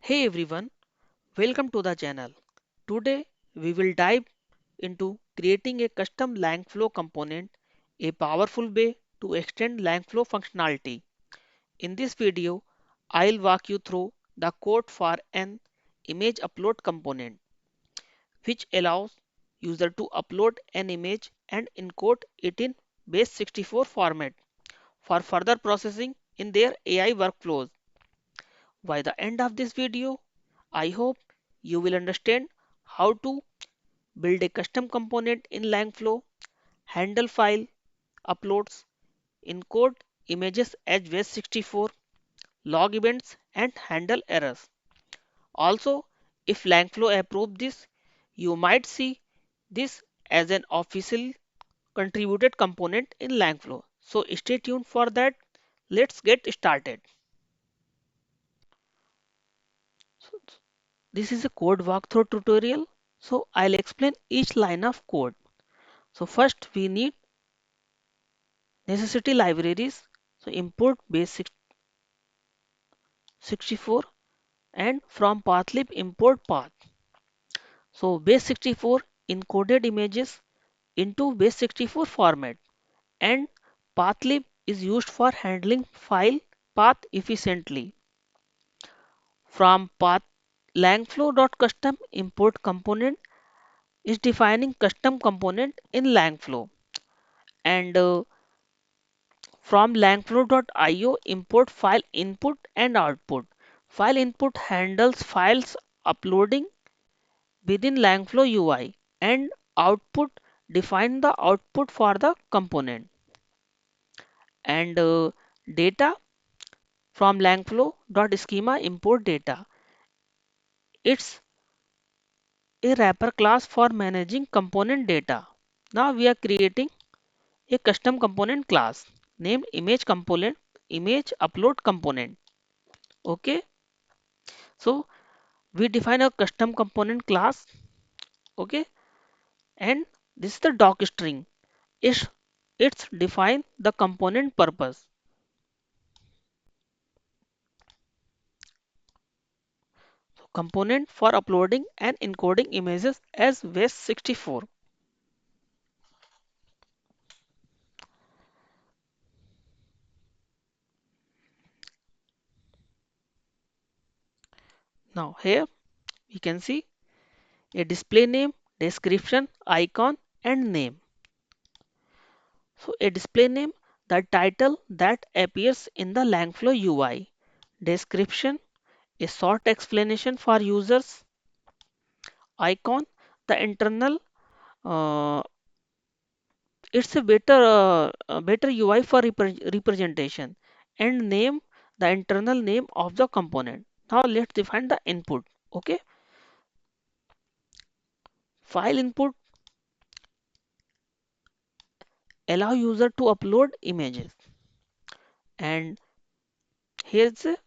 Hey everyone, welcome to the channel. Today we will dive into creating a custom Langflow component, a powerful way to extend Langflow functionality. In this video, I'll walk you through the code for an image upload component, which allows user to upload an image and encode it in Base64 format for further processing in their AI workflows. By the end of this video, I hope you will understand how to build a custom component in Langflow, handle file uploads, encode images as Base64, log events, and handle errors. Also, if Langflow approves this, you might see this as an official contributed component in Langflow. So stay tuned for that. Let's get started. So this is a code walkthrough tutorial. So I'll explain each line of code. So first we need necessity libraries. So import base64 and from pathlib import path. So base64 encoded images into base64 format and pathlib is used for handling file path efficiently. From path langflow.custom import component is defining custom component in Langflow and from langflow.io import file input and output. File input handles files uploading within Langflow UI and output define the output for the component. And data from langflow.schema import data. It's a wrapper class for managing component data. Now we are creating a custom component class named image component, image upload component. Okay, so we define a custom component class. Okay, and this is the doc string. It's define the component purpose. So component for uploading and encoding images as Base64. Now here we can see a display name, description, icon, and name. So a display name, the title that appears in the Langflow UI. Description, a short explanation for users. Icon, the internal it's a better UI for representation and name the internal name of the component. Now let's define the input. Okay, file input allow user to upload images and here's a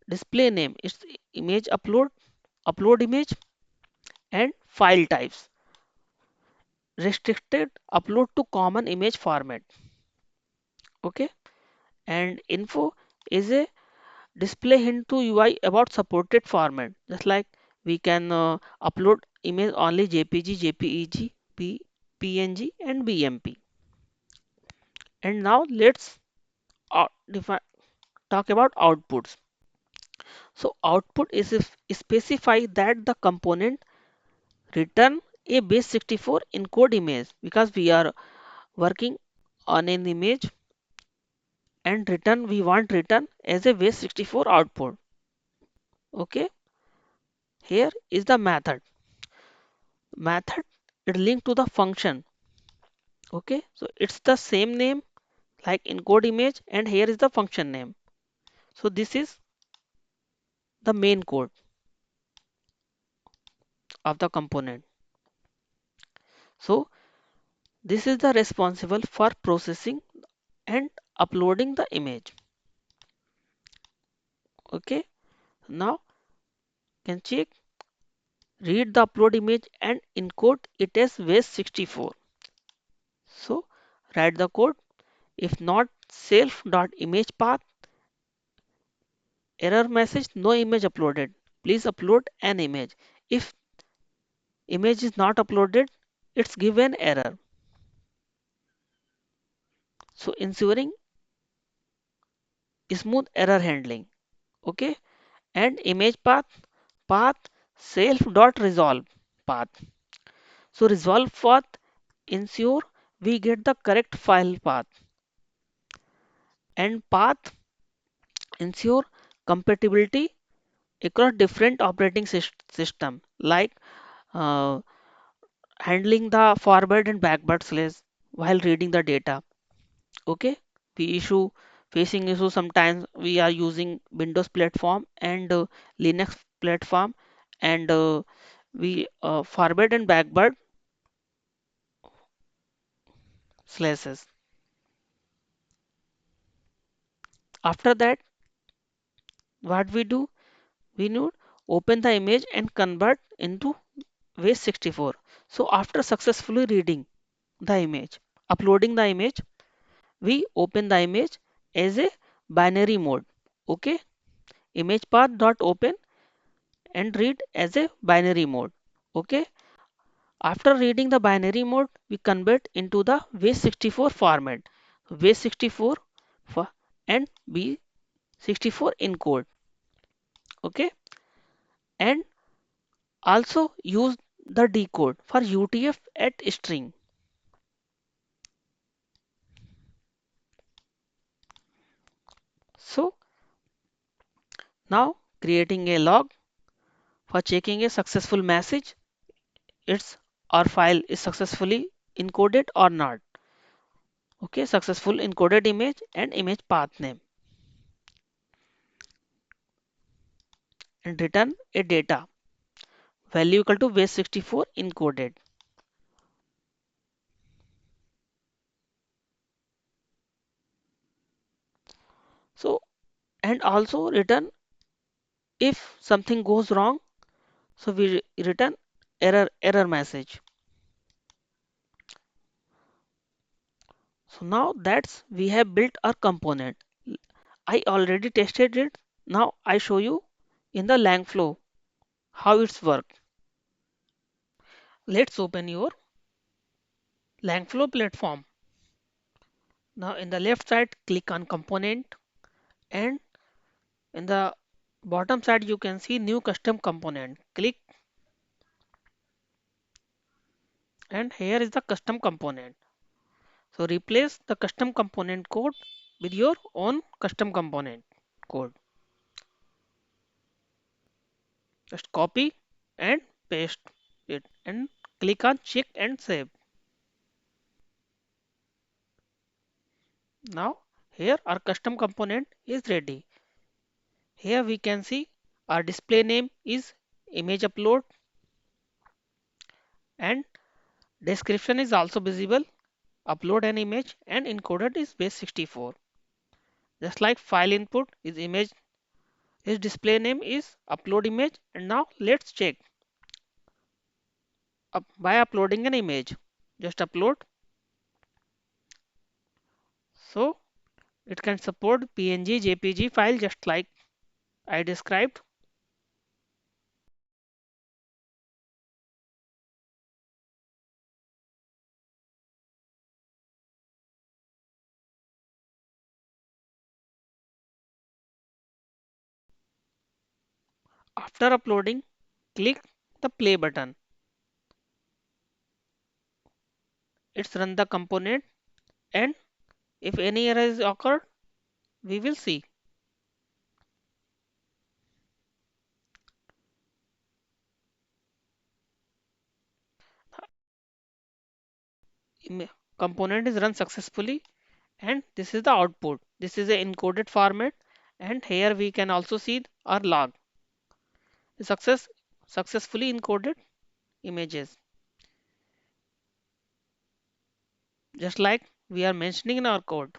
display name. It's image upload, upload image and file types. Restricted upload to common image format. Okay, and info is a display hint to UI about supported format. Just like we can upload image only JPG, JPEG, PNG, and BMP. And now let's define, talk about outputs. So output is if specify that the component return a base64 encode image because we are working on an image and return we want return as a base64 output. Okay, here is the method is linked to the function. Okay, so it's the same name like encode image and here is the function name. So this is the main code of the component. So this is the responsible for processing and uploading the image. Okay, now can check read the upload image and encode it as base64. So write the code. If not self.image path error message no image uploaded. please upload an image. If image is not uploaded, it's given error. So ensuring smooth error handling. Okay. And image path self dot resolve path. So resolve path ensure we get the correct file path, and path ensure compatibility across different operating system, like uh, handling the forward and backward slash while reading the data. Okay, the issue facing issue sometimes we are using Windows platform and Linux platform, and we forward and backward slashes. After that, what we do, we need open the image and convert into Base64. So after successfully reading the image, uploading the image, we open the image as a binary mode. Okay, image path dot open and read as a binary mode. Okay, after reading the binary mode, we convert into the Base64 format. Base64 and B64 encode. Okay, and also use the decode for UTF at string. So now creating a log for checking a successful message, it's our file is successfully encoded or not. Okay, successful encoded image and image path name, and return a data value equal to base64 encoded. So and also return if something goes wrong, so we return error message. So now that's we have built our component. I already tested it. Now I show you in the Langflow how it's work. Let's open your Langflow platform. Now in the left side, click on component, and in the bottom side you can see new custom component. Click, and here is the custom component. So replace the custom component code with your own custom component code. Just copy and paste it and click on check and save. Now here our custom component is ready. Here we can see our display name is image upload, and description is also visible. Upload an image and encoded is base64. Just like file input is image, his display name is upload image, and now let's check by uploading an image. Just upload. So it can support PNG, JPG file just like I described. After uploading, click the play button. It's run the component, and if any error is occurred, we will see. Component is run successfully, and this is the output. This is a encoded format, and here we can also see our log. Successfully encoded images, just like we are mentioning in our code.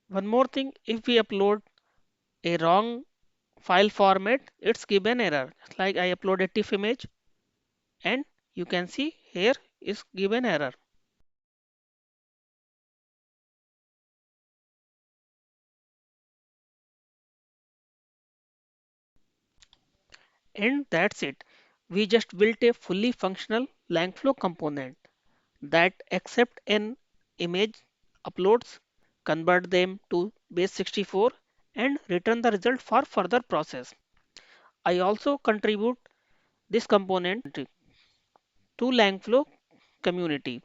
One more thing, if we upload a wrong file format, it's given error. Just like I uploaded TIFF image, and you can see here is given error. And that's it. We just built a fully functional Langflow component that accept an image, uploads, convert them to Base64 and return the result for further process. I also contribute this component to Langflow community.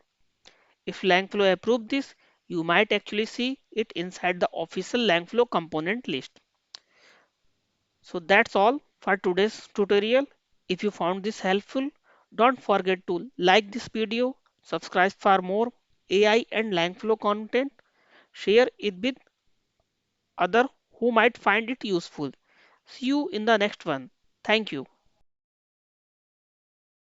If Langflow approve this, you might actually see it inside the official Langflow component list. So that's all for today's tutorial. If you found this helpful, don't forget to like this video, subscribe for more AI and Langflow content, share it with others who might find it useful. See you in the next one. Thank you.